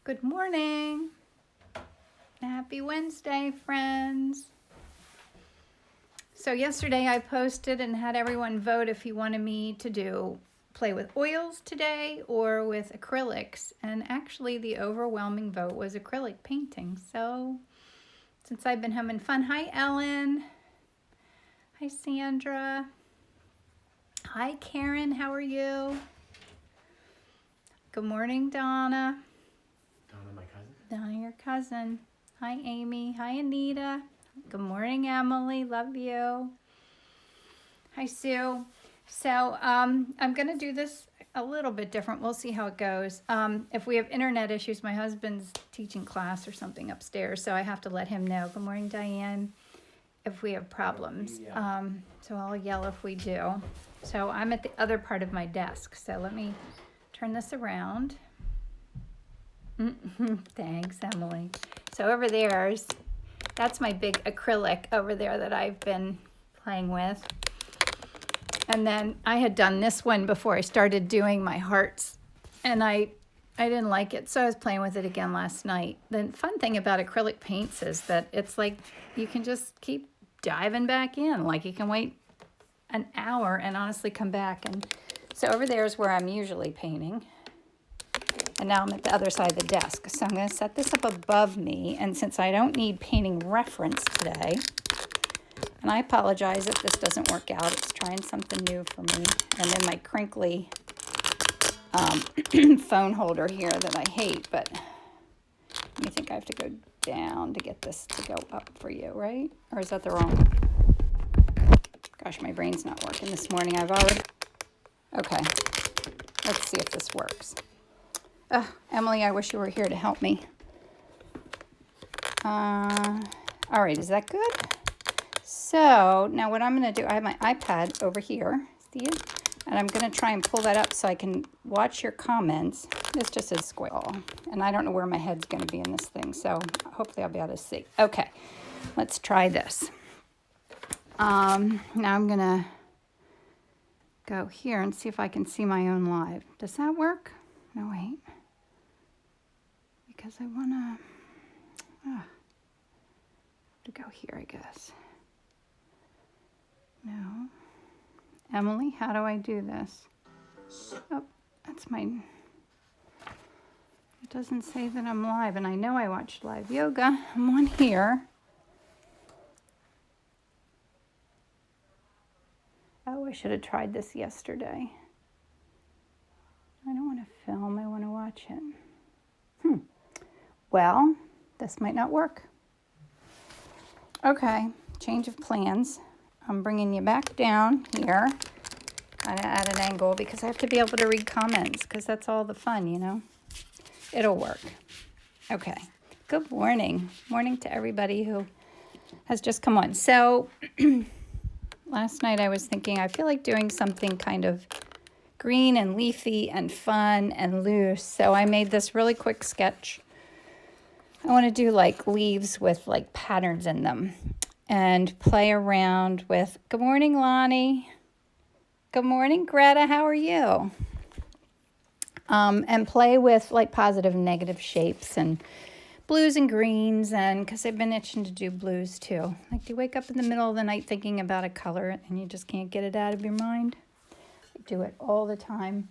Good morning. Happy Wednesday, friends. So yesterday I posted and had everyone vote if you wanted me to play with oils today or with acrylics. And actually the overwhelming vote was acrylic painting. So since I've been having fun, hi Ellen. Hi Sandra. Hi Karen, how are you? Good morning, Donna. Donna, my cousin. Donna, your cousin. Hi, Amy. Hi, Anita. Good morning, Emily. Love you. Hi, Sue. So I'm going to do this a little bit different. We'll see how it goes. If we have internet issues, my husband's teaching class or something upstairs, so I have to let him know. Good morning, Diane. If we have problems. So I'll yell if we do. So I'm at the other part of my desk. So let me turn this around. Thanks, Emily. So over there's, that's my big acrylic over there that I've been playing with. And then I had done this one before I started doing my hearts, and I didn't like it, so I was playing with it again last night. The fun thing about acrylic paints is that it's like you can just keep diving back in. Like you can wait an hour and honestly come back. And so over there is where I'm usually painting. And now I'm at the other side of the desk. So I'm going to set this up above me. And since I don't need painting reference today, and I apologize if this doesn't work out. It's trying something new for me. And then my crinkly phone holder here that I hate. But you think I have to go down to get this to go up for you, right? Or is that the wrong? Gosh, my brain's not working this morning. Okay. Let's see if this works. Emily, I wish you were here to help me. All right, is that good? So now what I'm going to do, I have my iPad over here, see it? And I'm going to try and pull that up so I can watch your comments. This just says squirrel, and I don't know where my head's going to be in this thing, so hopefully I'll be able to see. Okay, let's try this. Now I'm going to go here and see if I can see my own live. Does that work? No, wait. Because I want to go here, I guess. No. Emily, how do I do this? Oh, that's my... It doesn't say that I'm live, and I know I watched live yoga. I'm on here. Oh, I should have tried this yesterday. I don't want to film, I want to watch it. Well, this might not work. Okay, change of plans. I'm bringing you back down here at an angle because I have to be able to read comments because that's all the fun, you know. It'll work. Okay, good morning. Morning to everybody who has just come on. So last night I was thinking I feel like doing something kind of green and leafy and fun and loose. So I made this really quick sketch. I want to do like leaves with like patterns in them and play around with, good morning, Lonnie. Good morning, Greta. How are you? And play with like positive and negative shapes and blues and greens, and because I've been itching to do blues too. Like, do you wake up in the middle of the night thinking about a color and you just can't get it out of your mind? I do it all the time.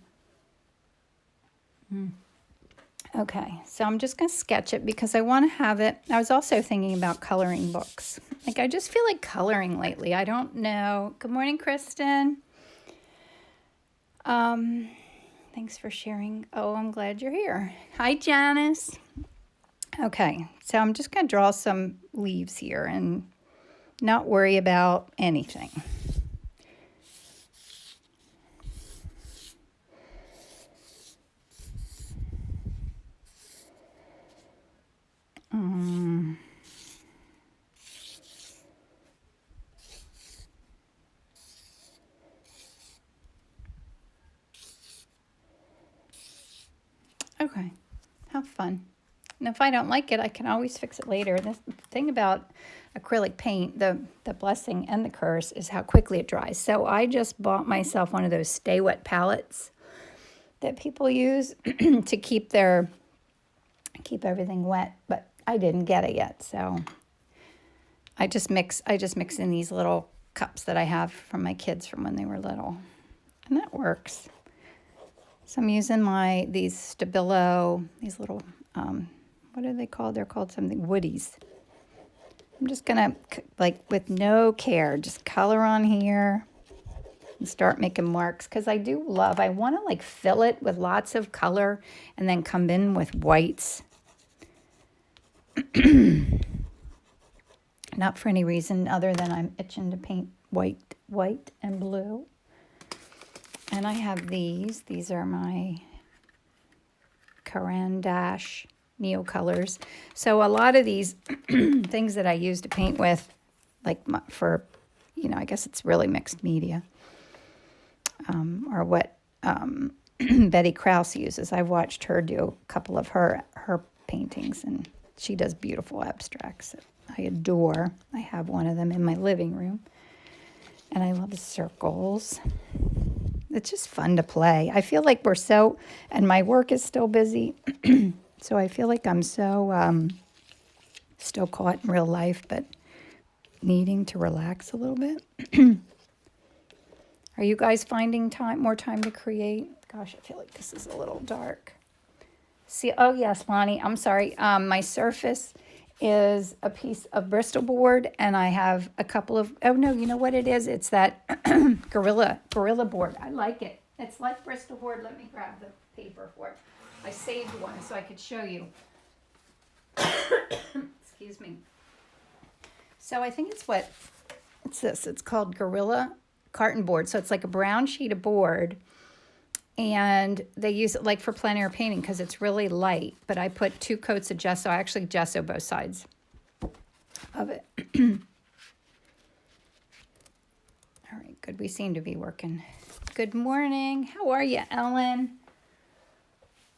Okay, so I'm just going to sketch it because I want to have it. I was also thinking about coloring books. Like, I just feel like coloring lately. I don't know. Good morning, Kristen. Thanks for sharing. Oh, I'm glad you're here. Hi, Janice. Okay, so I'm just going to draw some leaves here and not worry about anything. Okay, have fun. And if I don't like it, I can always fix it later. The thing about acrylic paint, the blessing and the curse is how quickly it dries. So I just bought myself one of those stay wet palettes that people use to keep their keep everything wet, but I didn't get it yet, so I just mix in these little cups that I have from my kids from when they were little, and that works. So I'm using these Stabilo, these little, what are they called? They're called something, woodies. I'm just gonna, like, with no care, just color on here and start making marks, because I want to like fill it with lots of color and then come in with whites. Not for any reason other than I'm itching to paint white and blue. And I have these. These are my Caran d'Ache Neocolors. So a lot of these things that I use to paint with, like for, I guess it's really mixed media, are what Betty Krause uses. I've watched her do a couple of her paintings, and she does beautiful abstracts that I adore. I have one of them in my living room, and I love circles. It's just fun to play. I feel like and my work is still busy, so I feel like I'm so still caught in real life, but needing to relax a little bit. Are you guys finding more time to create? Gosh, I feel like this is a little dark. See, oh yes, Lonnie, I'm sorry. My surface is a piece of Bristol board, and I have a couple of, oh no, you know what it is? It's that Gorilla board. I like it. It's like Bristol board. Let me grab the paper for it. I saved one so I could show you. Excuse me. So I think it's this. It's called Gorilla carton board. So it's like a brown sheet of board, and they use it like for plein air painting because it's really light, but I put 2 coats of gesso. I actually gesso both sides of it. All right, good. We seem to be working. Good morning. How are you, Ellen?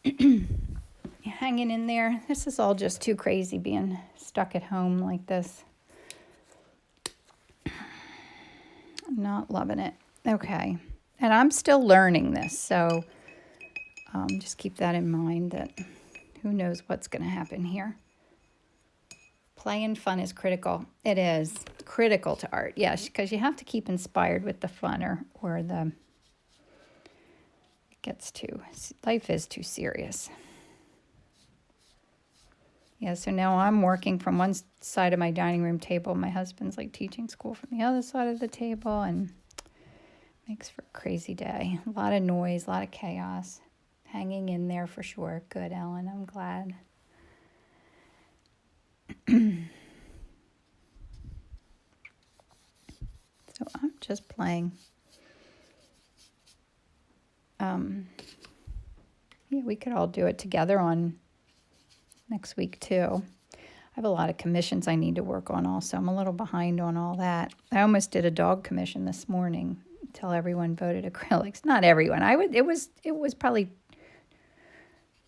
You hanging in there? This is all just too crazy being stuck at home like this. I'm not loving it. Okay. And I'm still learning this, so just keep that in mind, that who knows what's going to happen here. Play and fun is critical. It is critical to art, yes, because you have to keep inspired with the fun, or life is too serious. Yeah, so now I'm working from one side of my dining room table. My husband's like teaching school from the other side of the table, and makes for a crazy day. A lot of noise, a lot of chaos. Hanging in there for sure. Good, Ellen. I'm glad. So I'm just playing. Yeah, we could all do it together on next week too. I have a lot of commissions I need to work on also. I'm a little behind on all that. I almost did a dog commission this morning until everyone voted acrylics. Not everyone. It was probably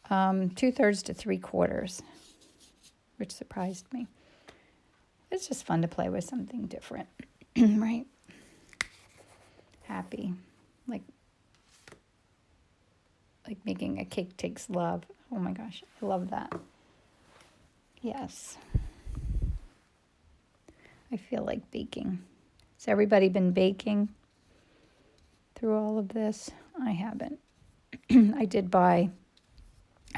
2/3 to 3/4, which surprised me. It's just fun to play with something different, right? Happy, like making a cake takes love. Oh my gosh, I love that. Yes. I feel like baking. Has everybody been baking through all of this? I haven't. I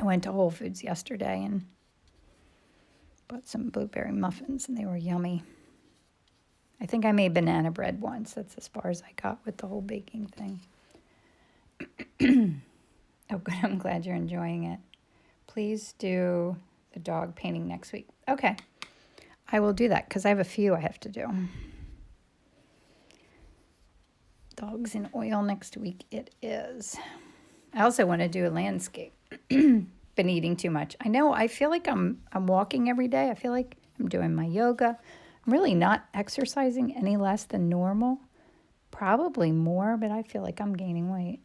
went to Whole Foods yesterday and bought some blueberry muffins, and they were yummy. I think I made banana bread once. That's as far as I got with the whole baking thing. Oh, good. I'm glad you're enjoying it. Please do the dog painting next week. Okay. I will do that because I have a few I have to do. Dogs in oil next week it is. I also want to do a landscape. Been eating too much. I know. I feel like I'm walking every day. I feel like I'm doing my yoga. I'm really not exercising any less than normal. Probably more, but I feel like I'm gaining weight.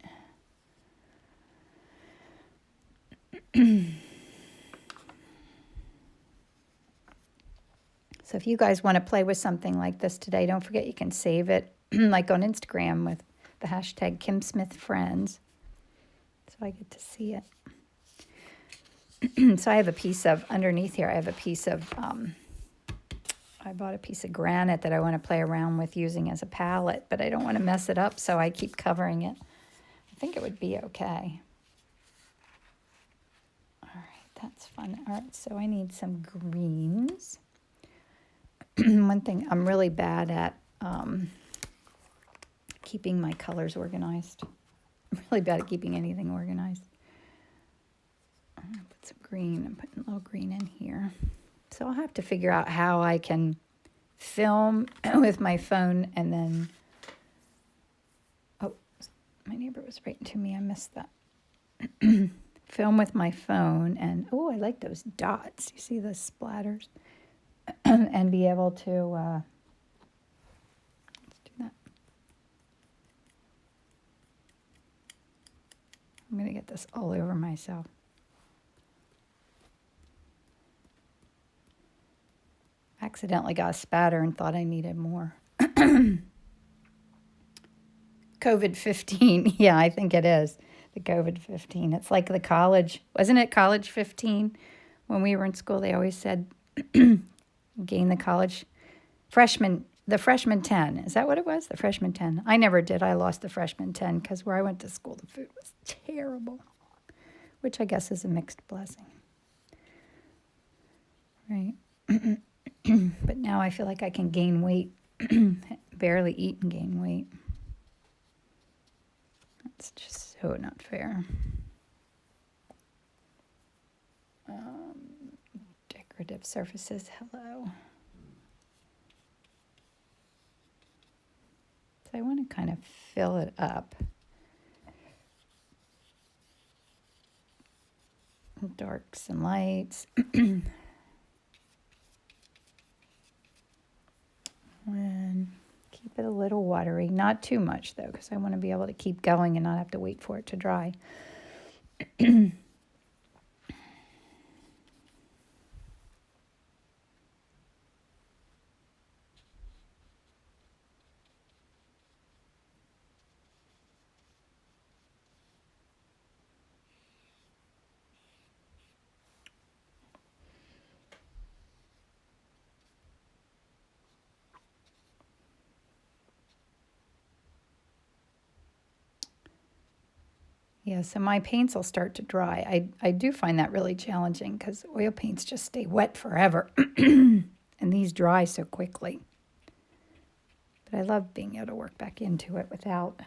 So if you guys want to play with something like this today, don't forget you can save it like on Instagram with the hashtag KimSmithFriends. So I get to see it. So I have a piece of, underneath here, I have a piece of, I bought a piece of granite that I want to play around with using as a palette, but I don't want to mess it up, so I keep covering it. I think it would be okay. All right, that's fun. All right, so I need some greens. One thing, I'm really bad at keeping my colors organized. I'm really bad at keeping anything organized. I'm gonna put some green. I'm putting a little green in here. So I'll have to figure out how I can film with my phone and then, oh, my neighbor was writing to me. I missed that. Film with my phone and, oh, I like those dots. You see the splatters? And be able to, let's do that. I'm going to get this all over myself. Accidentally got a spatter and thought I needed more. COVID-15. Yeah, I think it is. The COVID-15. It's like the college. Wasn't it college 15? When we were in school, they always said, gain the college freshman, the freshman 10. Is that what it was? The freshman 10. I never did. I lost the freshman 10 because where I went to school, the food was terrible, which I guess is a mixed blessing. Right. But now I feel like I can gain weight, barely eat and gain weight. That's just so not fair. Decorative surfaces, hello. So I want to kind of fill it up. Darks and lights. And keep it a little watery. Not too much, though, because I want to be able to keep going and not have to wait for it to dry. Yeah, so my paints will start to dry. I do find that really challenging because oil paints just stay wet forever. And these dry so quickly. But I love being able to work back into it without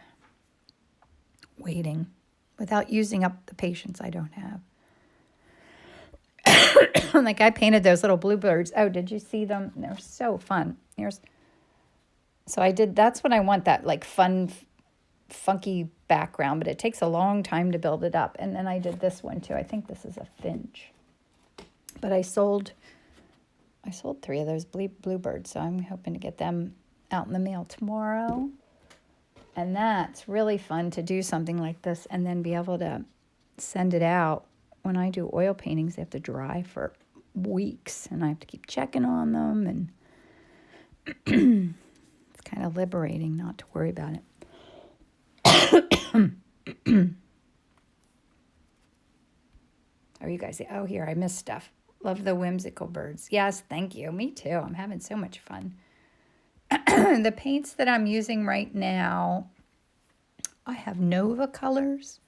waiting, without using up the patience I don't have. Like I painted those little bluebirds. Oh, did you see them? They're so fun. So I did, that's what I want, that like fun, funky background, but it takes a long time to build it up. And then I did this one too. I think this is a finch. But I sold 3 of those bluebirds, so I'm hoping to get them out in the mail tomorrow. And that's really fun to do something like this and then be able to send it out. When I do oil paintings, they have to dry for weeks, and I have to keep checking on them, and it's kind of liberating not to worry about it. Oh, you guys say, oh, here, I missed stuff. Love the whimsical birds. Yes, thank you. Me too. I'm having so much fun. The paints that I'm using right now, I have Nova colors,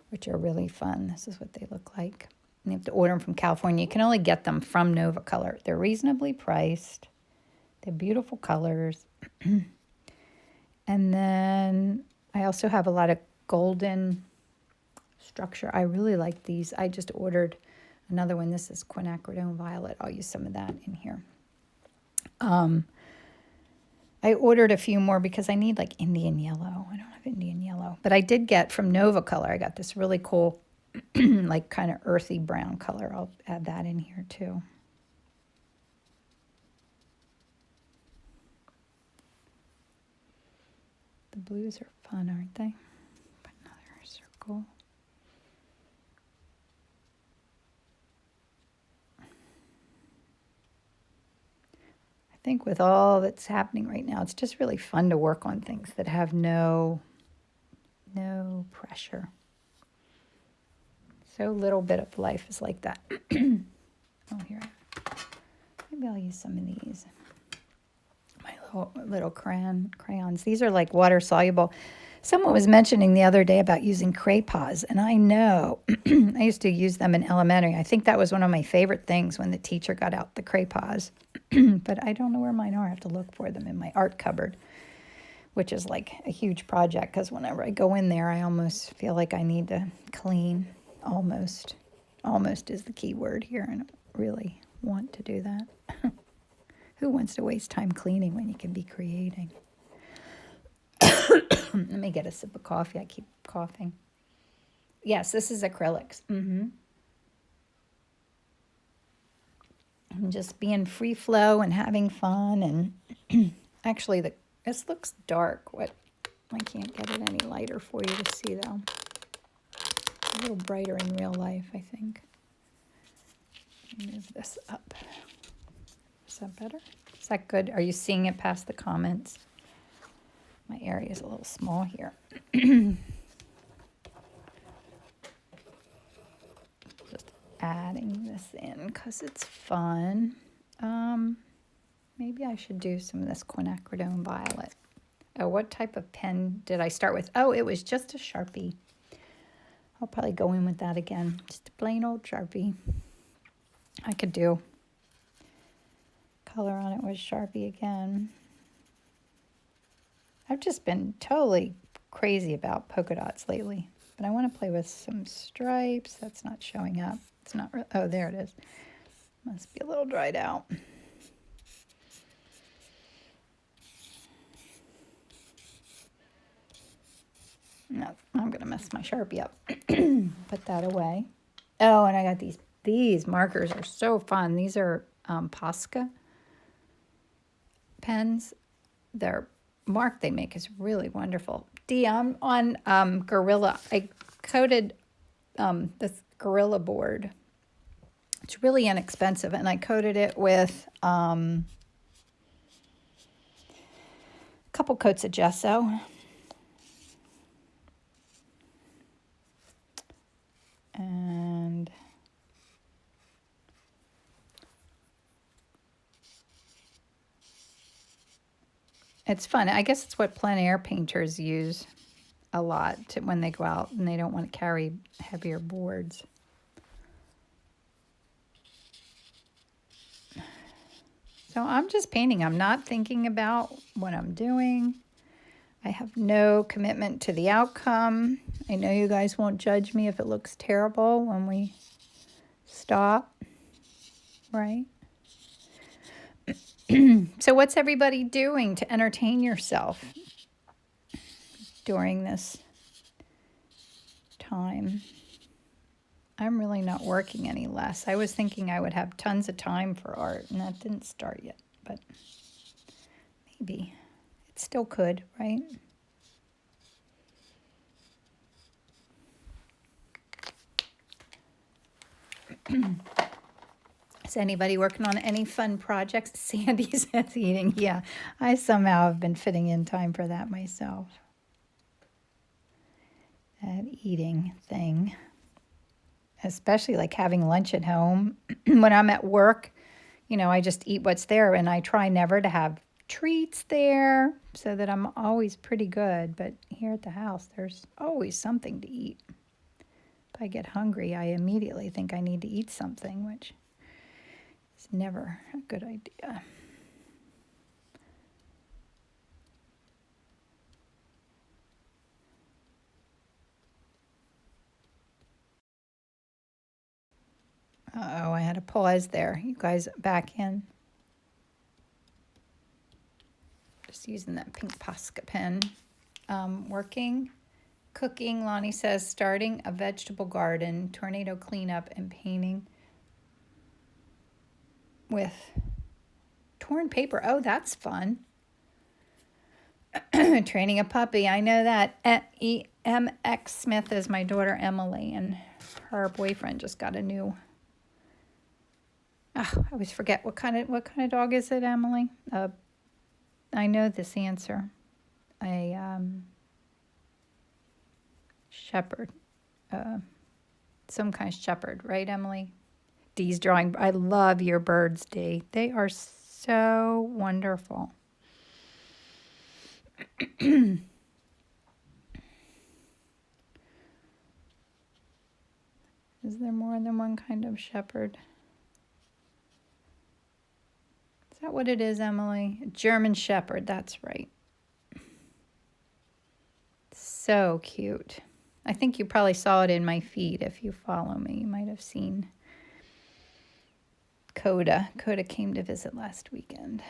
which are really fun. This is what they look like. And you have to order them from California. You can only get them from Nova Color. They're reasonably priced. They're beautiful colors. And then I also have a lot of golden structure. I really like these. I just ordered another one. This is quinacridone violet. I'll use some of that in here. I ordered a few more because I need like Indian yellow. I don't have Indian yellow. But I did get from Nova Color. I got this really cool, like kind of earthy brown color. I'll add that in here too. The blues are fun, aren't they? Put another circle. I think with all that's happening right now, it's just really fun to work on things that have no pressure. So little bit of life is like that. Oh, here. Maybe I'll use some of these. My little crayons. These are like water soluble. Someone was mentioning the other day about using crayons, and I know I used to use them in elementary. I think that was one of my favorite things when the teacher got out the crayons. But I don't know where mine are. I have to look for them in my art cupboard, which is like a huge project because whenever I go in there, I almost feel like I need to clean. Almost. Almost is the key word here. I don't really want to do that. Who wants to waste time cleaning when you can be creating? Let me get a sip of coffee. I keep coughing. Yes, this is acrylics. I'm just being free flow and having fun. And actually, this looks dark. What? I can't get it any lighter for you to see, though. A little brighter in real life, I think. Move this up. Is that better? Is that good? Are you seeing it past the comments? My area is a little small here. Just adding this in because it's fun. Maybe I should do some of this quinacridone violet. Oh, what type of pen did I start with? Oh, it was just a Sharpie. I'll probably go in with that again. Just a plain old Sharpie. I could do. Color on it was Sharpie again. I've just been totally crazy about polka dots lately. But I want to play with some stripes. That's not showing up. It's not, oh, there it is. Must be a little dried out. No, I'm going to mess my Sharpie up. Put that away. Oh, and I got these markers are so fun. These are Posca pens. Their mark they make is really wonderful. I'm on Gorilla. I coated this Gorilla board. It's really inexpensive, and I coated it with a couple coats of gesso. And it's fun. I guess it's what plein air painters use a lot when they go out and they don't want to carry heavier boards. So I'm just painting. I'm not thinking about what I'm doing. I have no commitment to the outcome. I know you guys won't judge me if it looks terrible when we stop, right? So what's everybody doing to entertain yourself during this time? I'm really not working any less. I was thinking I would have tons of time for art, and that didn't start yet, but maybe. It still could, right? Is anybody working on any fun projects? Sandy says eating. Yeah, I somehow have been fitting in time for that myself. That eating thing. Especially like having lunch at home. When I'm at work, I just eat what's there, and I try never to have treats there so that I'm always pretty good. But here at the house, there's always something to eat. If I get hungry, I immediately think I need to eat something, which is never a good idea. Uh-oh, I had a pause there. You guys back in. Just using that pink Posca pen. Working, cooking, Lonnie says, starting a vegetable garden, tornado cleanup, and painting with torn paper. Oh, that's fun. Training a puppy. I know that. MX Smith is my daughter Emily, and her boyfriend just got a new. Oh, I always forget what kind of dog is it, Emily? I know this answer. A shepherd. Some kind of shepherd, right, Emily? Dee's drawing. I love your birds, Dee. They are so wonderful. Is there more than one kind of shepherd? Is that what it is, Emily? German shepherd, that's right. So cute. I think you probably saw it in my feed. If you follow me, you might have seen Coda. Coda came to visit last weekend.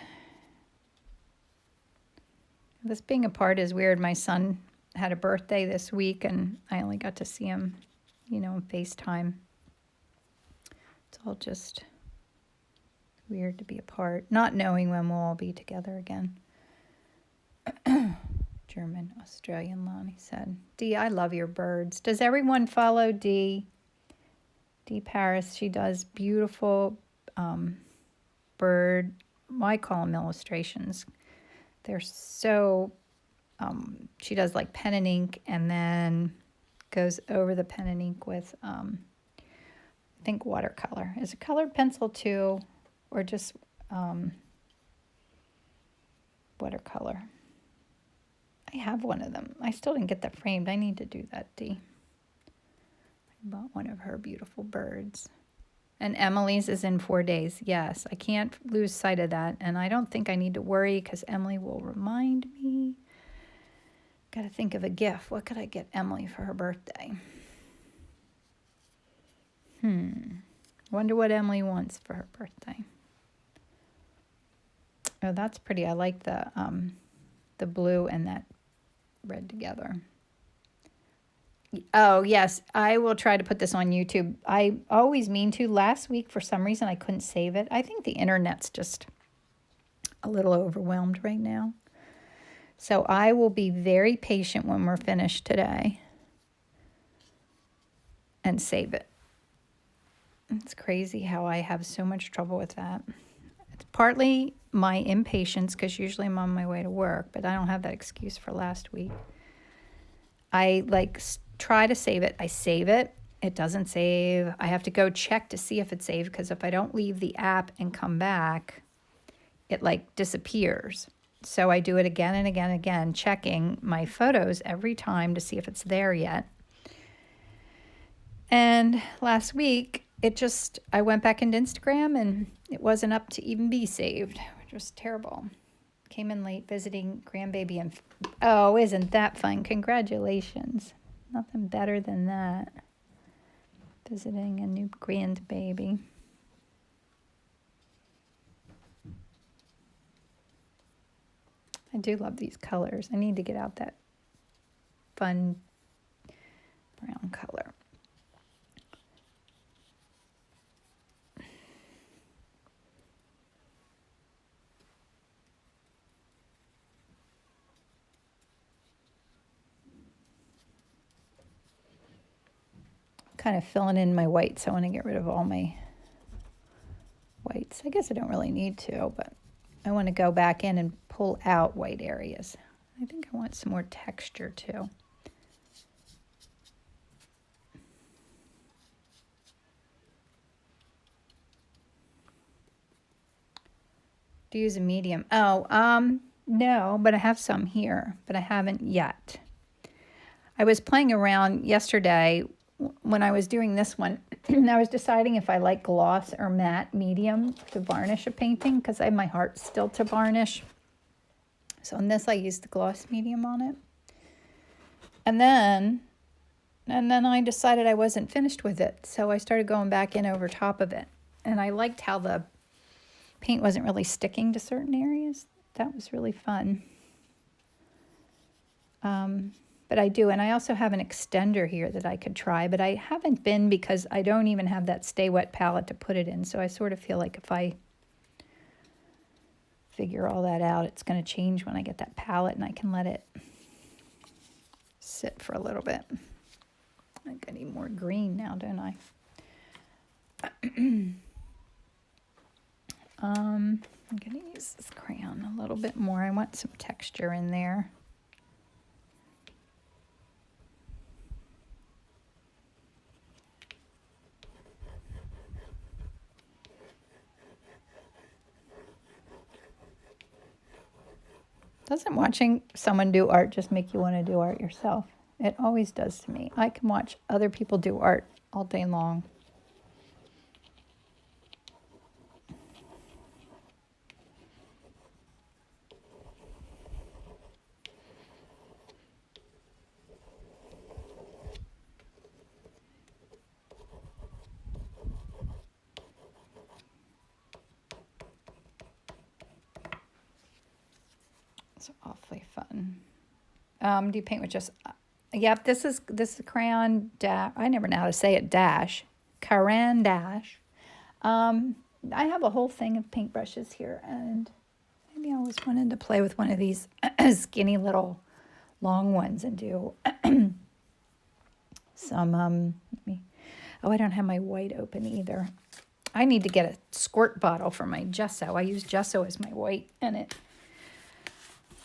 This being apart is weird. My son had a birthday this week, and I only got to see him, on FaceTime. It's all just weird to be apart, not knowing when we'll all be together again. German, Australian, Lonnie said. Dee, I love your birds. Does everyone follow Dee? Dee Paris, she does beautiful bird, well, I call them illustrations. They're so, she does like pen and ink, and then goes over the pen and ink with, I think watercolor. Is it colored pencil too, or just watercolor? I have one of them. I still didn't get that framed. I need to do that, Dee. I bought one of her beautiful birds. And Emily's is in 4 days. Yes, I can't lose sight of that. And I don't think I need to worry because Emily will remind me. Got to think of a gift. What could I get Emily for her birthday? Wonder what Emily wants for her birthday. Oh, that's pretty. I like the blue and that red together. Oh, yes. I will try to put this on YouTube. I always mean to. Last week, for some reason, I couldn't save it. I think the internet's just a little overwhelmed right now. So I will be very patient when we're finished today and save it. It's crazy how I have so much trouble with that. It's partly my impatience because usually I'm on my way to work, but I don't have that excuse for last week. I try to save it. I save it. It doesn't save. I have to go check to see if it's saved because if I don't leave the app and come back, it disappears. So I do it again and again and again, checking my photos every time to see if it's there yet. And last week, I went back into Instagram and it wasn't up to even be saved, which was terrible. Came in late visiting grandbaby and, oh, isn't that fun? Congratulations. Nothing better than that. Visiting a new grandbaby. I do love these colors. I need to get out that fun brown color. Kind of filling in my whites. I want to get rid of all my whites. I guess I don't really need to, but I want to go back in and pull out white areas. I think I want some more texture too. Do you use a medium? Oh, no, but I have some here, but I haven't yet. I was playing around yesterday when I was doing this one. I was deciding if I like gloss or matte medium to varnish a painting because I have my heart still to varnish. So in this, I used the gloss medium on it. And then I decided I wasn't finished with it. So I started going back in over top of it. And I liked how the paint wasn't really sticking to certain areas. That was really fun. But I do, and I also have an extender here that I could try, but I haven't been because I don't even have that Stay Wet palette to put it in, so I sort of feel like if I figure all that out, it's going to change when I get that palette and I can let it sit for a little bit. I think I need more green now, don't I? I'm going to use this crayon a little bit more. I want some texture in there. Doesn't watching someone do art just make you want to do art yourself? It always does to me. I can watch other people do art all day long. It's awfully fun. Do you paint with just? Yep. This is crayon dash. I never know how to say it. Dash, crayon dash. I have a whole thing of paintbrushes here, and maybe I always wanted to play with one of these skinny little long ones and do some. Oh, I don't have my white open either. I need to get a squirt bottle for my gesso. I use gesso as my white, and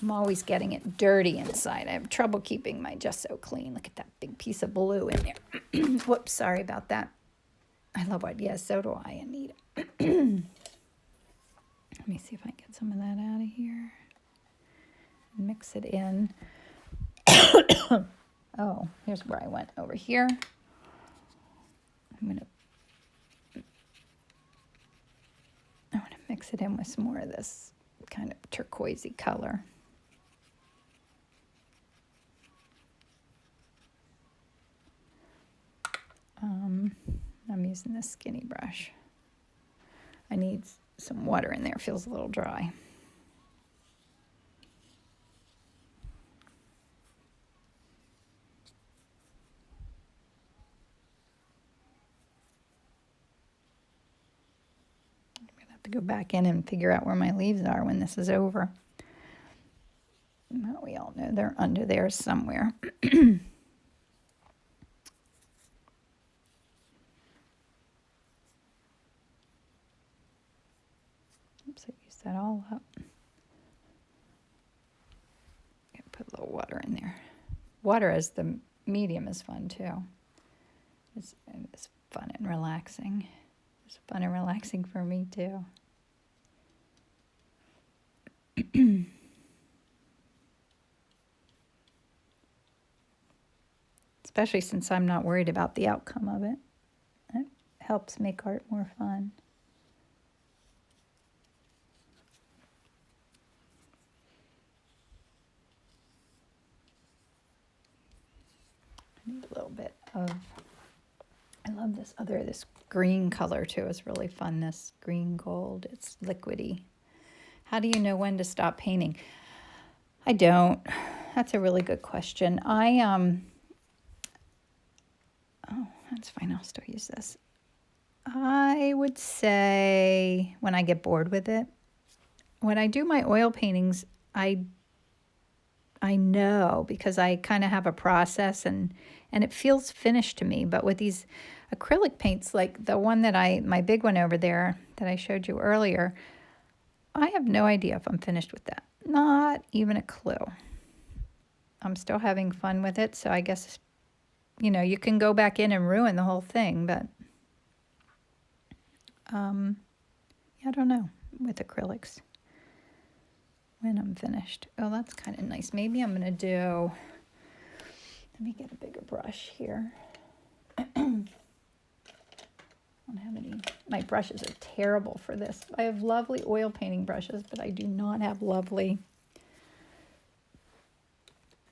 I'm always getting it dirty inside. I have trouble keeping my gesso clean. Look at that big piece of blue in there. Whoops, sorry about that. I love white. Yes, so do I, Anita. Let me see if I can get some of that out of here. Mix it in. Oh, here's where I went over here. I want to mix it in with some more of this kind of turquoisey color. I'm using this skinny brush. I need some water in there. It feels a little dry. I'm going to have to go back in and figure out where my leaves are when this is over. Well, we all know they're under there somewhere. Oops, I used that all up. Put a little water in there. Water as the medium is fun too. It's fun and relaxing. It's fun and relaxing for me too. Especially since I'm not worried about the outcome of it. It helps make art more fun. I need a little bit of, I love this green color too. It's really fun, this green gold. It's liquidy. How do you know when to stop painting? I don't. That's a really good question. Oh, that's fine. I'll still use this. I would say when I get bored with it. When I do my oil paintings, I know because I kind of have a process and it feels finished to me. But with these acrylic paints, like the one that my big one over there that I showed you earlier, I have no idea if I'm finished with that. Not even a clue. I'm still having fun with it, so I guess, you can go back in and ruin the whole thing, but I don't know with acrylics when I'm finished. Oh, that's kind of nice. Maybe I'm going to do, let me get a bigger brush here. I don't have any, my brushes are terrible for this. I have lovely oil painting brushes, but I do not have lovely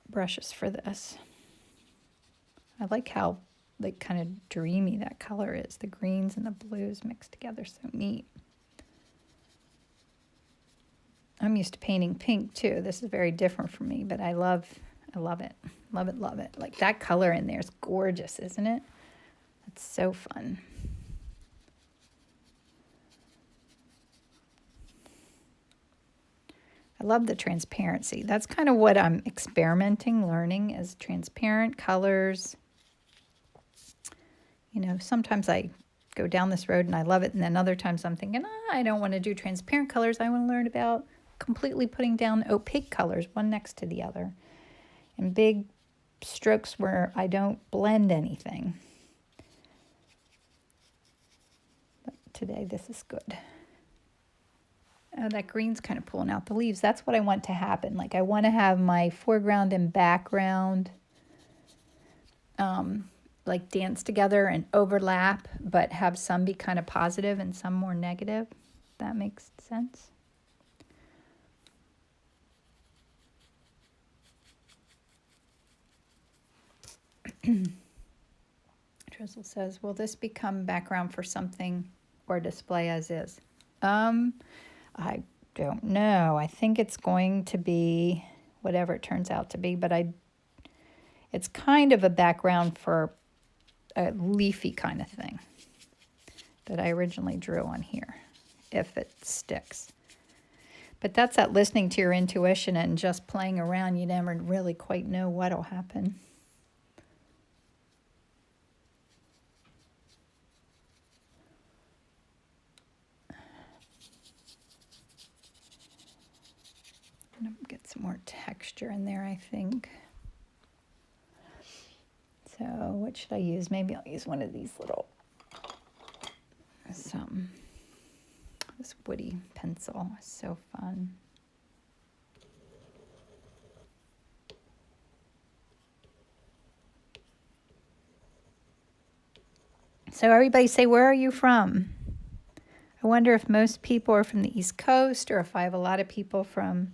brushes for this. I like how kind of dreamy that color is. The greens and the blues mixed together, so neat. I'm used to painting pink too. This is very different for me, but I love it. Love it, love it. Like that color in there is gorgeous, isn't it? It's so fun. I love the transparency. That's kind of what I'm experimenting, learning is transparent colors. Sometimes I go down this road and I love it, and then other times I'm thinking, I don't want to do transparent colors. I want to learn about completely putting down opaque colors, one next to the other, and big strokes where I don't blend anything. But today this is good. Oh, that green's kind of pulling out the leaves. That's what I want to happen. Like I want to have my foreground and background like dance together and overlap, but have some be kind of positive and some more negative. That makes sense. Drizzle says, will this become background for something or display as is? I don't know. I think it's going to be whatever it turns out to be, but it's kind of a background for a leafy kind of thing that I originally drew on here, if it sticks. But that's that listening to your intuition and just playing around. You never really quite know what'll happen. I'm gonna get some more texture in there, I think. So what should I use? Maybe I'll use one of these little, this woody pencil is so fun. So everybody say, where are you from? I wonder if most people are from the East Coast or if I have a lot of people from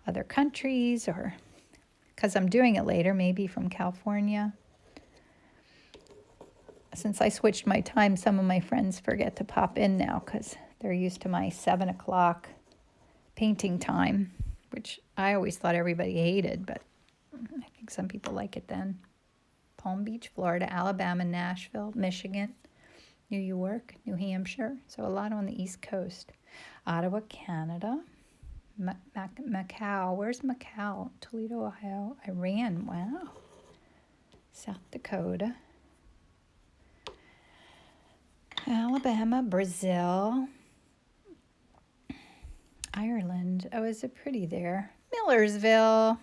other countries, or because I'm doing it later, maybe from California. Since I switched my time, some of my friends forget to pop in now because they're used to my 7 o'clock painting time, which I always thought everybody hated, but I think some people like it then. Palm Beach, Florida, Alabama, Nashville, Michigan, New York, New Hampshire. So a lot on the East Coast. Ottawa, Canada. Macau. Where's Macau? Toledo, Ohio. Iran. Wow. South Dakota. Alabama, Brazil. Ireland. Oh, is it pretty there? Millersville.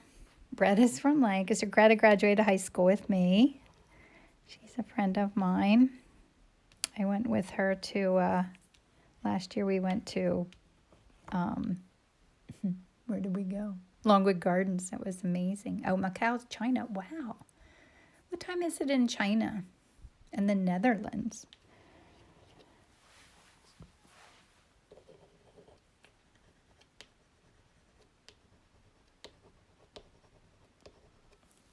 Greta's from Lancaster. Greta graduated high school with me. She's a friend of mine. I went with her to, last year we went to, where did we go? Longwood Gardens. That was amazing. Oh, Macau, China. Wow. What time is it in China and the Netherlands?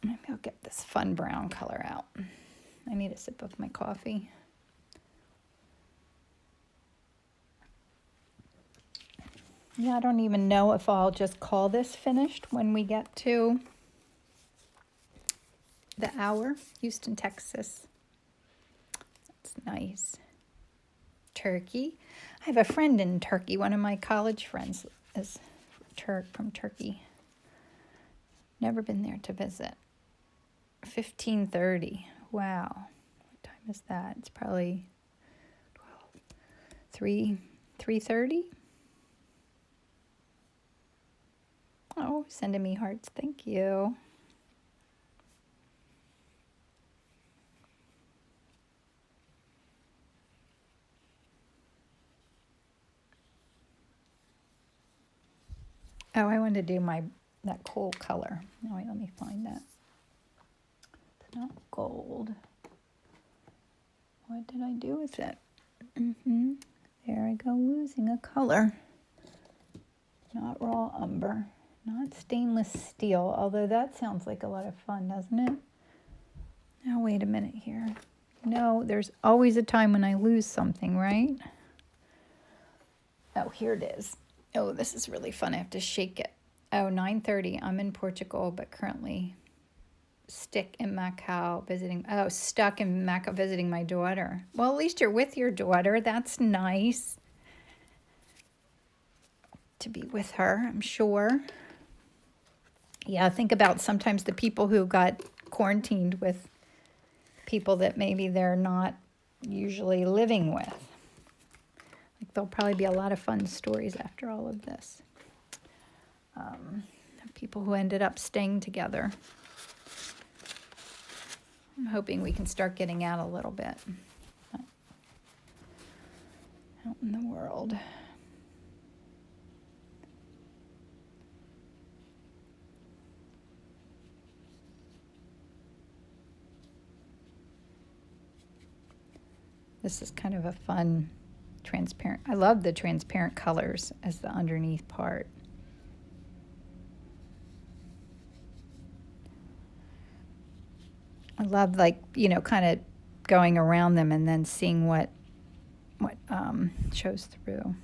Maybe I'll get this fun brown color out. I need a sip of my coffee. Yeah, I don't even know if I'll just call this finished when we get to the hour. Houston, Texas. That's nice. Turkey. I have a friend in Turkey. One of my college friends is from Turkey. Never been there to visit. 15:30. Wow. What time is that? It's probably 3:30. Oh, sending me hearts. Thank you. Oh, I wanted to do that coal color. Oh, wait, let me find that. It's not gold. What did I do with it? There I go, losing a color. Not raw umber. Not stainless steel, although that sounds like a lot of fun, doesn't it? Now, wait a minute here. No, there's always a time when I lose something, right? Oh, here it is. Oh, this is really fun. I have to shake it. Oh, 9:30. I'm in Portugal, but currently stuck in Macau visiting my daughter. Well, at least you're with your daughter. That's nice to be with her, I'm sure. Yeah, think about sometimes the people who got quarantined with people that maybe they're not usually living with. Like, there'll probably be a lot of fun stories after all of this. People who ended up staying together. I'm hoping we can start getting out a little bit. Out in the world. This is kind of a fun transparent. I love the transparent colors as the underneath part. I love, like, you know, kind of going around them and then seeing what shows through.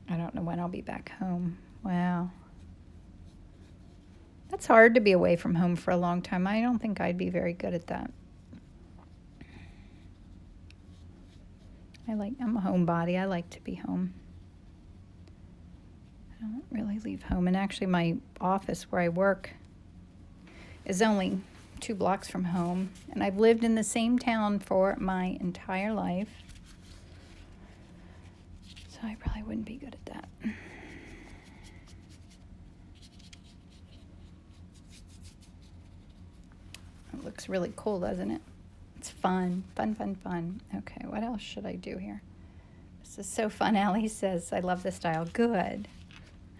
I don't know when I'll be back home. Wow. That's hard to be away from home for a long time. I don't think I'd be very good at that. I'm a homebody. I like to be home. I don't really leave home. And actually, my office where I work is only 2 blocks from home. And I've lived in the same town for my entire life. So I probably wouldn't be good at that. It looks really cool, doesn't it? It's fun, fun, fun, fun. Okay, what else should I do here? This is so fun. Allie says, I love the style. Good.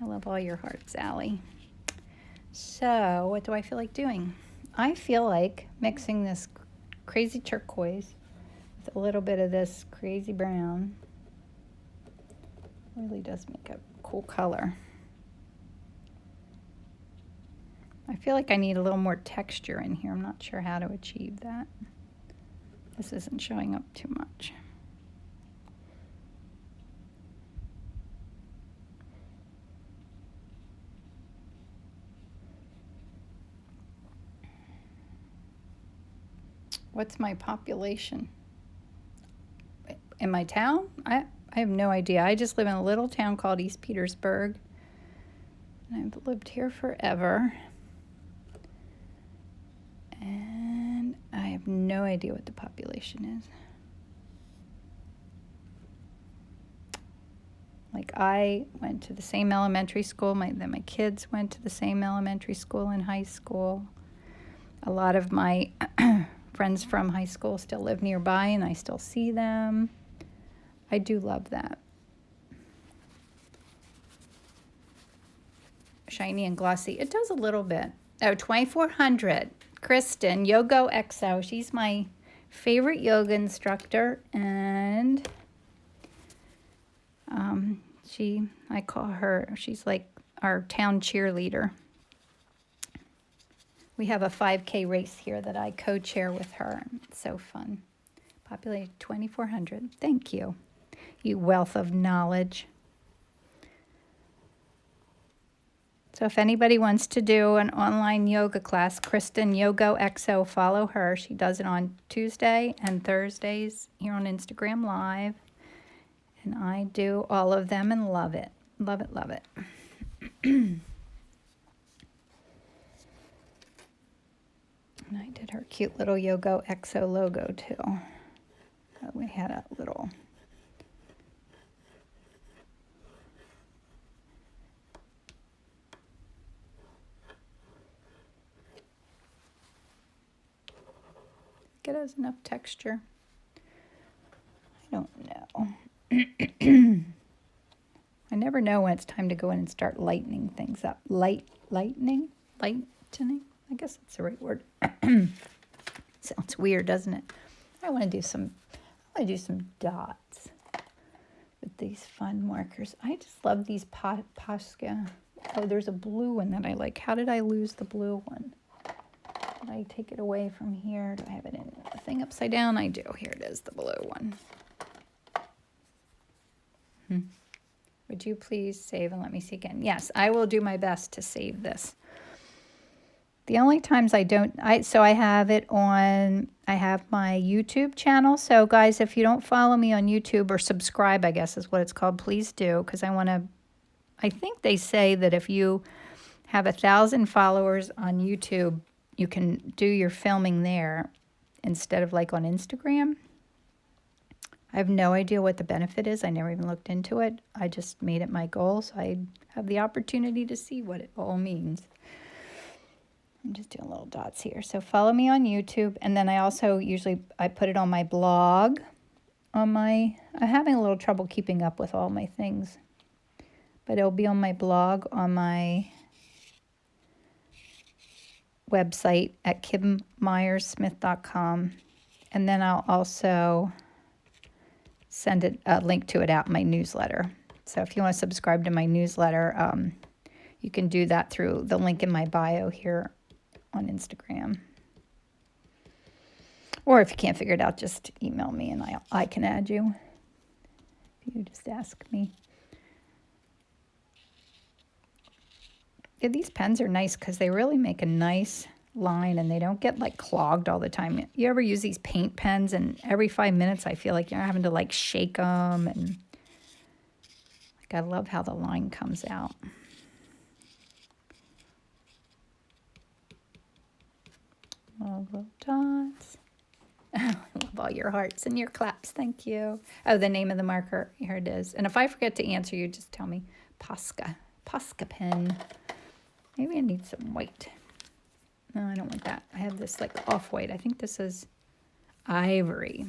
I love all your hearts, Allie. So, what do I feel like doing? I feel like mixing this crazy turquoise with a little bit of this crazy brown. Really does make a cool color. I feel like I need a little more texture in here. I'm not sure how to achieve that. This isn't showing up too much. What's my population? In my town? I have no idea. I just live in a little town called East Petersburg. And I've lived here forever. And I have no idea what the population is. Like, I went to the same elementary school. My kids went to the same elementary school and high school. A lot of my friends from high school still live nearby, and I still see them. I do love that. Shiny and glossy. It does a little bit. Oh, 2,400. Kristen, Yogo XO. She's my favorite yoga instructor, and I call her, she's like our town cheerleader. We have a 5K race here that I co-chair with her. It's so fun. Populated 2,400. Thank you, you wealth of knowledge. So if anybody wants to do an online yoga class, Kristen Yogo XO, follow her. She does it on Tuesday and Thursdays here on Instagram Live. And I do all of them and love it. Love it, love it. And I did her cute little Yogo XO logo too. We had a little... It has enough texture. I don't know. I never know when it's time to go in and start lightening things up. Lightening? I guess that's the right word. Sounds weird, doesn't it? I want to do some dots with these fun markers. I just love these Posca. Oh, there's a blue one that I like. How did I lose the blue one? Did I take it away from here? Do I have it in the thing upside down? I do. Here it is, the blue one. Would you please save and let me see again? Yes, I will do my best to save this. The only times I don't, so I have it on, I have my YouTube channel. So guys, if you don't follow me on YouTube or subscribe, I guess is what it's called, please do. Because I think they say that if you have 1,000 followers on YouTube, you can do your filming there instead of like on Instagram. I have no idea what the benefit is. I never even looked into it. I just made it my goal, so I have the opportunity to see what it all means. I'm just doing little dots here. So follow me on YouTube, and then I also I put it on my blog on my, I'm having a little trouble keeping up with all my things, but it'll be on my blog on my website at kimmyersmith.com. And then I'll also send a link to it out in my newsletter. So if you want to subscribe to my newsletter, you can do that through the link in my bio here on Instagram. Or if you can't figure it out, just email me and I can add you. If you just ask me. Yeah, these pens are nice because they really make a nice line and they don't get like clogged all the time. You ever use these paint pens and every 5 minutes I feel like you're having to like shake them, and like I love how the line comes out. All little dots. I love all your hearts and your claps. Thank you. Oh, the name of the marker. Here it is. And if I forget to answer you, just tell me. Posca pen. Maybe I need some white. No, I don't want that. I have this like off-white. I think this is ivory.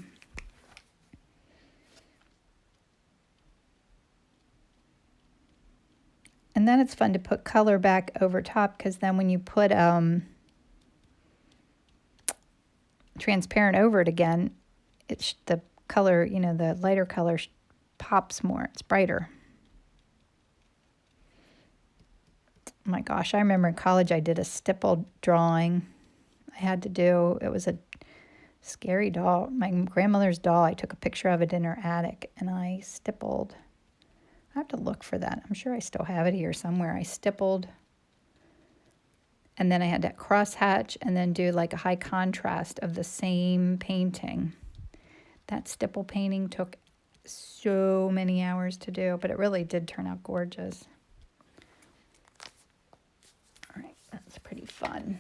And then it's fun to put color back over top, because then when you put transparent over it again, it's the color, you know, the lighter color pops more. It's brighter. Oh my gosh, I remember in college I did a stippled drawing. I had to do, it was a scary doll. My grandmother's doll, I took a picture of it in her attic and I stippled. I have to look for that. I'm sure I still have it here somewhere. I stippled. And then I had to cross hatch and then do like a high contrast of the same painting. That stipple painting took so many hours to do, but it really did turn out gorgeous. All right, that's pretty fun.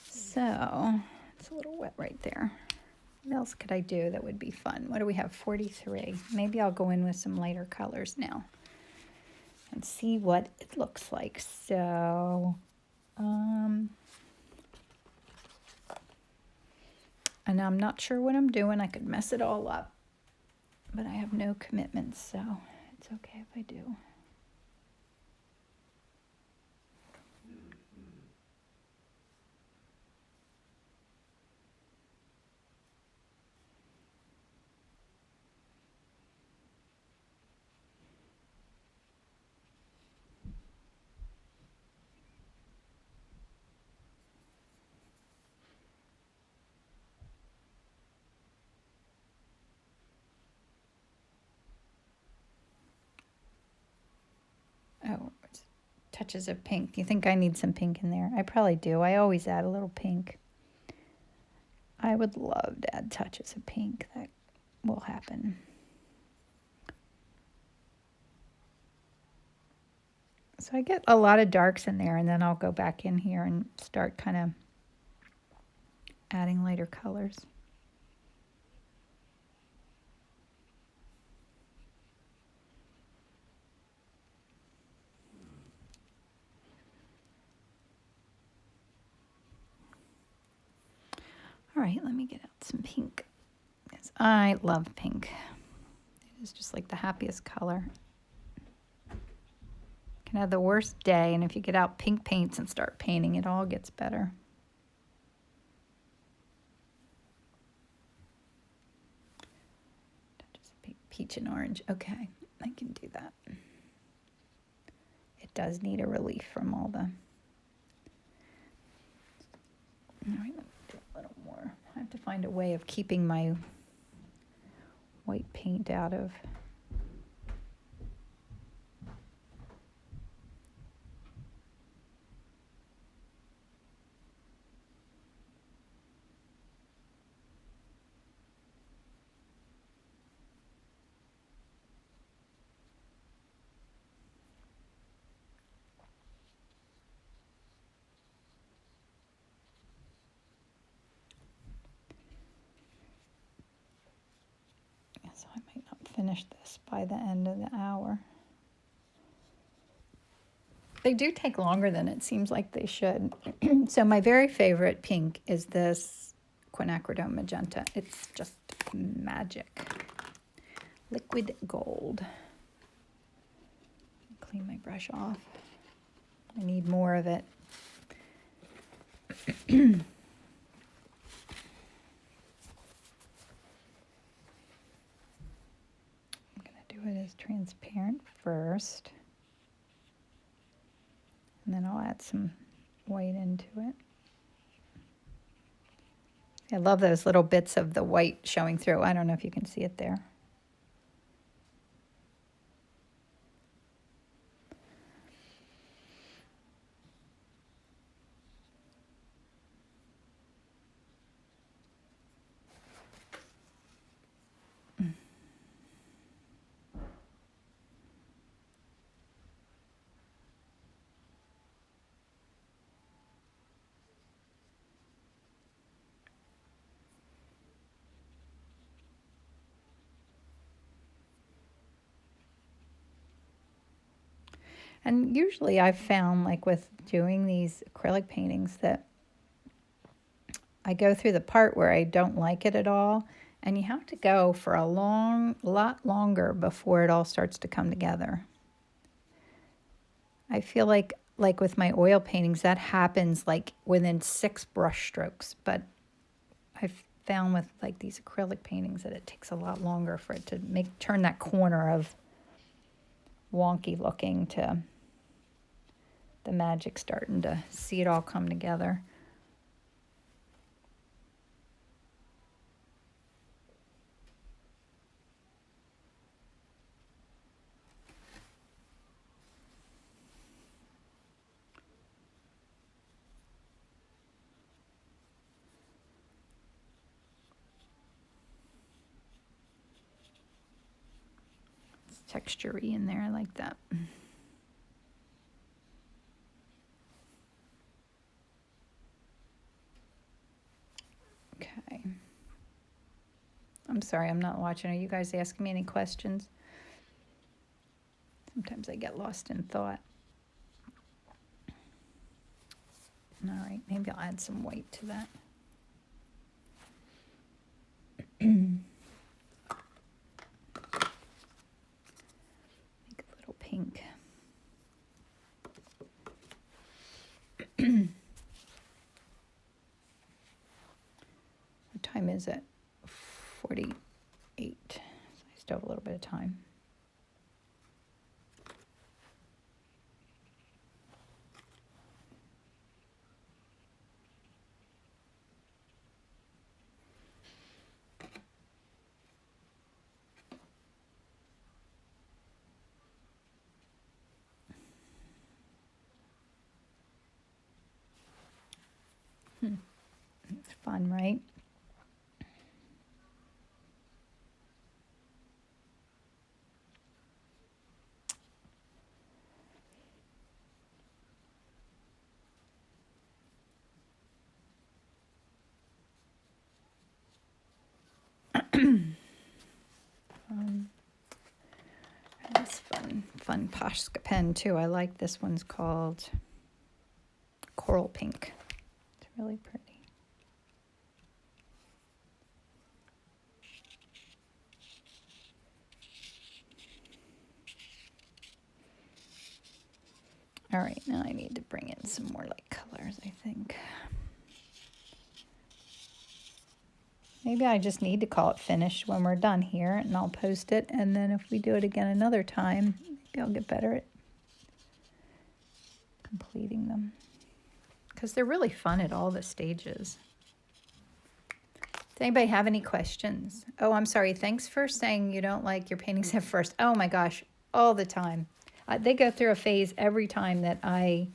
So it's a little wet right there. What else could I do that would be fun? What do we have? 43. Maybe I'll go in with some lighter colors now and see what it looks like. So, and I'm not sure what I'm doing. I could mess it all up, but I have no commitments, so it's okay if I do. Oh, it's touches of pink. You think I need some pink in there? I probably do. I always add a little pink. I would love to add touches of pink. That will happen. So I get a lot of darks in there, and then I'll go back in here and start kind of adding lighter colors. All right, let me get out some pink, because I love pink. It is just like the happiest color. Can have the worst day, and if you get out pink paints and start painting, it all gets better. Just peach and orange. Okay, I can do that. It does need a relief from all the... All right, let me do a little more. I have to find a way of keeping my white paint out of... So I might not finish this by the end of the hour. They do take longer than it seems like they should. So my very favorite pink is this quinacridone magenta. It's just magic. Liquid gold. Clean my brush off. I need more of it. I'm going to do it as transparent first. And then I'll add some white into it. I love those little bits of the white showing through. I don't know if you can see it there. And usually I've found, like with doing these acrylic paintings, that I go through the part where I don't like it at all, and you have to go for a lot longer before it all starts to come together. I feel like with my oil paintings, that happens like within 6 brush strokes, but I've found with like these acrylic paintings that it takes a lot longer for it to turn that corner of wonky looking to the magic starting to see it all come together. It's texture-y in there, I like that. Okay. I'm sorry, I'm not watching. Are you guys asking me any questions? Sometimes I get lost in thought. All right, maybe I'll add some white to that. Make a little pink. What time is it? 48. So I still have a little bit of time. It's fun, right? This fun Posca pen too. I like this one's called Coral Pink. It's really pretty. All right, now I need to bring in some more like colors, I think. Maybe I just need to call it finished when we're done here, and I'll post it, and then if we do it again another time, maybe I'll get better at completing them. Because they're really fun at all the stages. Does anybody have any questions? Oh, I'm sorry. Thanks for saying you don't like your paintings at first. Oh my gosh, all the time. They go through a phase every time that I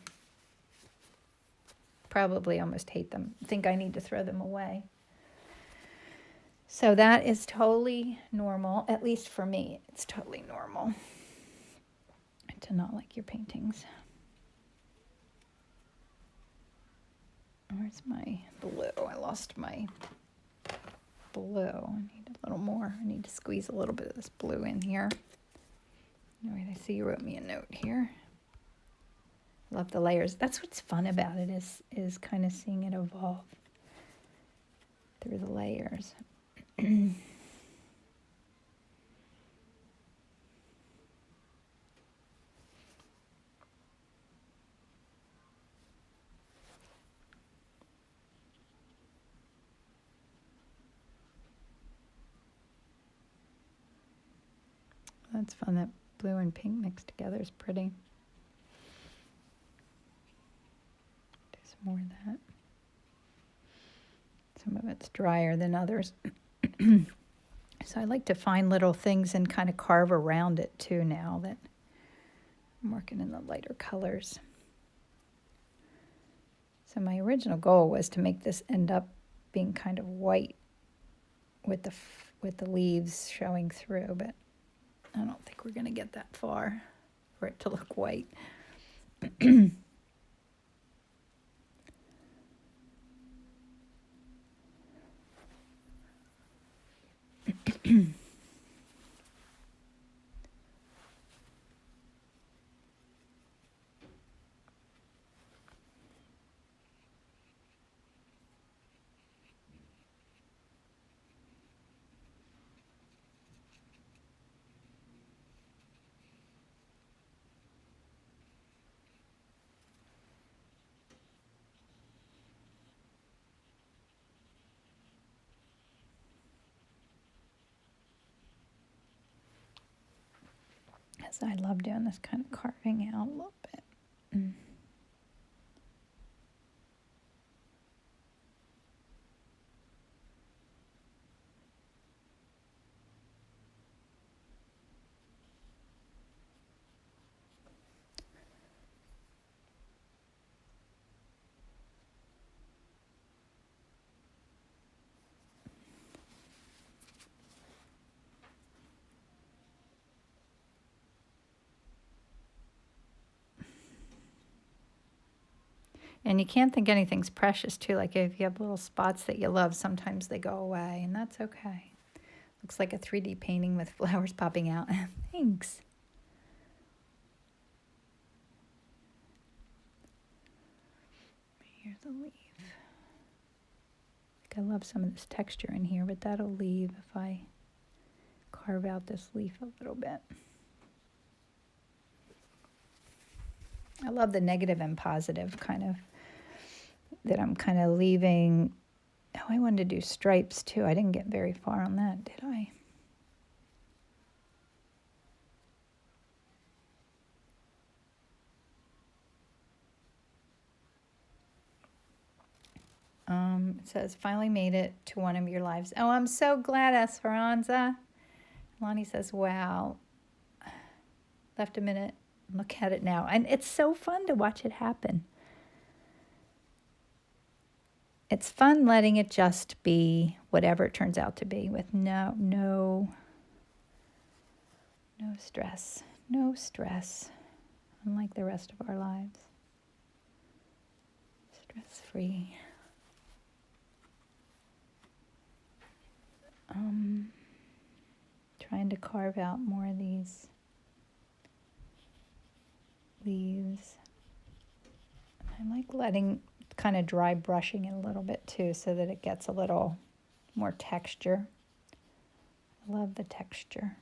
probably almost hate them. Think I need to throw them away. So that is totally normal, at least for me. It's totally normal to not like your paintings. Where's my blue? I lost my blue. I need a little more. I need to squeeze a little bit of this blue in here. All right, I see you wrote me a note here. Love the layers. That's what's fun about it is kind of seeing it evolve. through the layers. That's fun, that blue and pink mixed together is pretty. Do some more of that. Some of it's drier than others. So I like to find little things and kind of carve around it too now that I'm working in the lighter colors. So my original goal was to make this end up being kind of white with the leaves showing through, but I don't think we're going to get that far for it to look white. Yes, I love doing this kind of carving out a little bit. And you can't think anything's precious too. Like if you have little spots that you love, sometimes they go away, and that's okay. Looks like a 3D painting with flowers popping out. Thanks. Here's a leaf. I love some of this texture in here, but that'll leave if I carve out this leaf a little bit. I love the negative and positive kind of, that I'm kind of leaving. Oh, I wanted to do stripes too. I didn't get very far on that, did I? It says, finally made it to one of your lives. Oh, I'm so glad, Esperanza. Lonnie says, wow. Left a minute, look at it now. And it's so fun to watch it happen. It's fun letting it just be whatever it turns out to be with no stress. No stress. Unlike the rest of our lives. Stress-free. Trying to carve out more of these leaves. I like letting, kind of dry brushing it a little bit too, so that it gets a little more texture. I love the texture.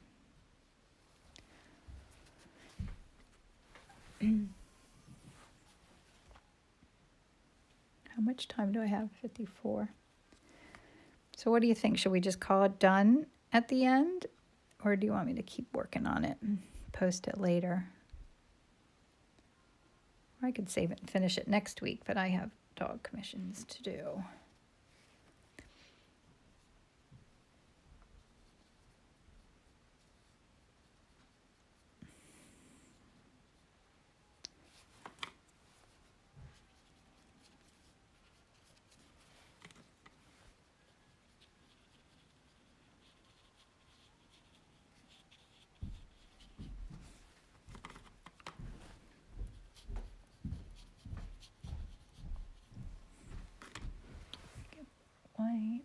How much time do I have? 54. So what do you think? Should we just call it done at the end? Or do you want me to keep working on it and post it later? Or I could save it and finish it next week, but I have dog commissions to do. White.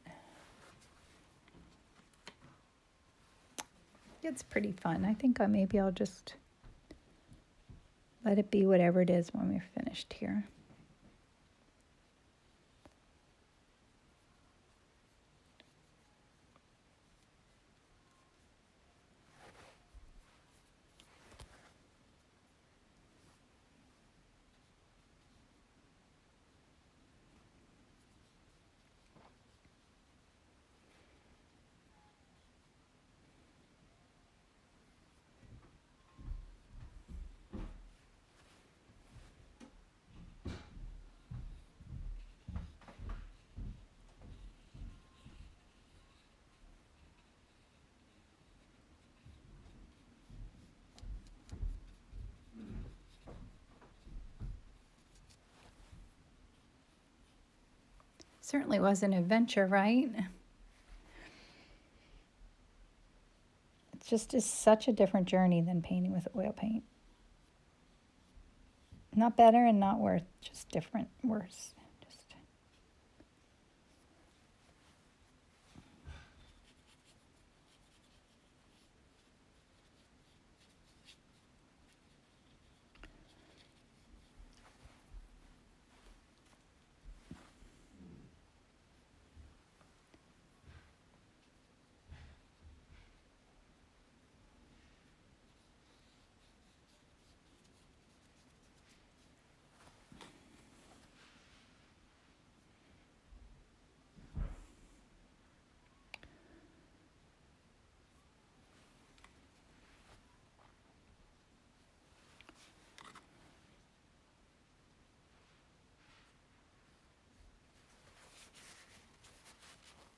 It's pretty fun. I think maybe I'll just let it be whatever it is when we're finished here. Certainly was an adventure, right? It just is such a different journey than painting with oil paint. Not better and not worse, just different, worse. Just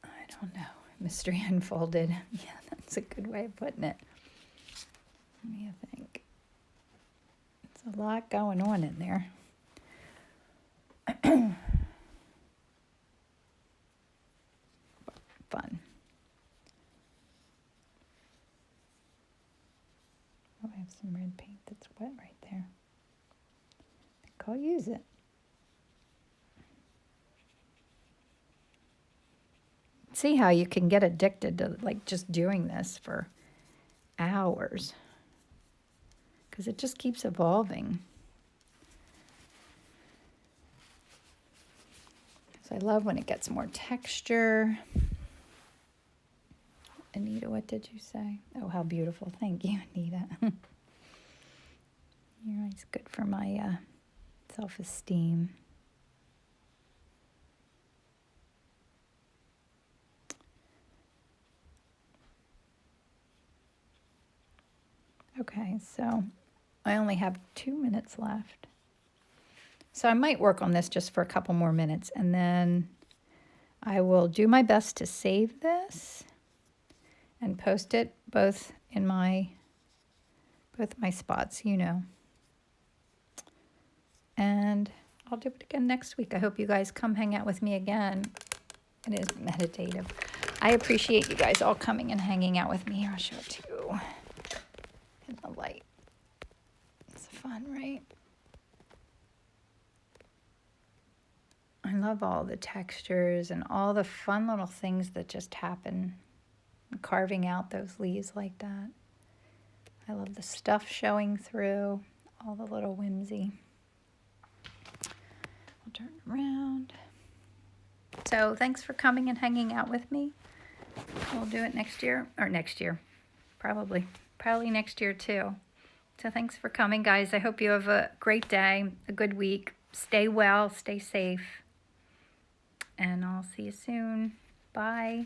I don't know. Mystery unfolded. Yeah, that's a good way of putting it. What do you think? It's a lot going on in there. Fun. Oh, I have some red paint that's wet right there. I think I'll use it. See how you can get addicted to like just doing this for hours, because it just keeps evolving. So I love when it gets more texture. Anita, what did you say? Oh, how beautiful. Thank you, Anita. You're always good for my self-esteem. Okay, so I only have 2 minutes left. So I might work on this just for a couple more minutes, and then I will do my best to save this and post it both in both my spots, you know. And I'll do it again next week. I hope you guys come hang out with me again. It is meditative. I appreciate you guys all coming and hanging out with me. Here, I'll show it to you in the light. It's fun, right? I love all the textures and all the fun little things that just happen. Carving out those leaves like that. I love the stuff showing through, all the little whimsy. I'll turn around. So thanks for coming and hanging out with me. We'll do it next year, probably next year too. So thanks for coming, guys. I hope you have a great day, a good week. Stay well, stay safe, and I'll see you soon. Bye.